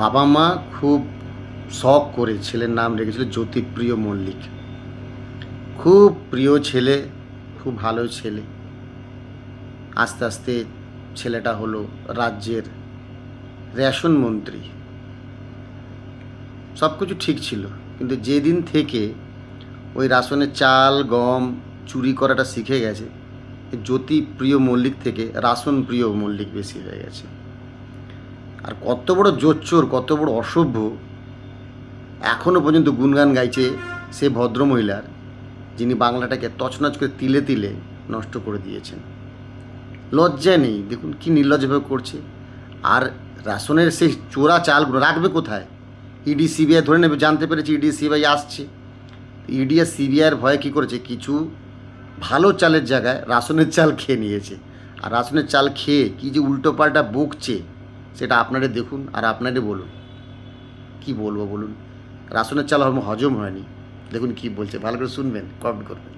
বাবা মা খুব শখ করে ছেলের নাম রেখেছিল জ্যোতিপ্রিয় মল্লিক। খুব প্রিয় ছেলে, খুব ভালো ছেলে। আস্তে আস্তে ছেলেটা হলো রাজ্যের রেশন মন্ত্রী। সব কিছু ঠিক ছিল, কিন্তু যেদিন থেকে ওই রাশনের চাল গম চুরি করাটা শিখে গেছে, জ্যোতিপ্রিয় মল্লিক থেকে রাশন প্রিয় মল্লিক বেশি হয়ে গেছে। আর কত বড় জোচ্চোর, কত বড় অসভ্য, এখনও পর্যন্ত গুণগান গাইছে সে ভদ্রমহিলার, যিনি বাংলাটাকে তছনছ করে তিলে তিলে নষ্ট করে দিয়েছেন। লজ্জা নেই, দেখুন কি নির্লজ্জভাবে করছে। আর রেশনের সেই চোরা চালগুলো রাখবে কোথায়? ইডি সিবিআই ধরে নেবে, জানতে পেরেছে ইডি সিবিআই আসছে। ইডি আর সিবিআইয়ের ভয়ে কী করেছে, কিছু ভালো চালের জায়গায় রাশনের চাল খেয়ে নিয়েছে। আর রাশনের চাল খেয়ে কী যে উল্টোপাল্টা বকছে, সেটা আপনারা দেখুন আর আপনারা বলুন। কি বলবো বলুন? রাশনের চাল হজম হয়নি, দেখুন কি বলছে, ভালো করে শুনবেন, কমেন্ট করবেন।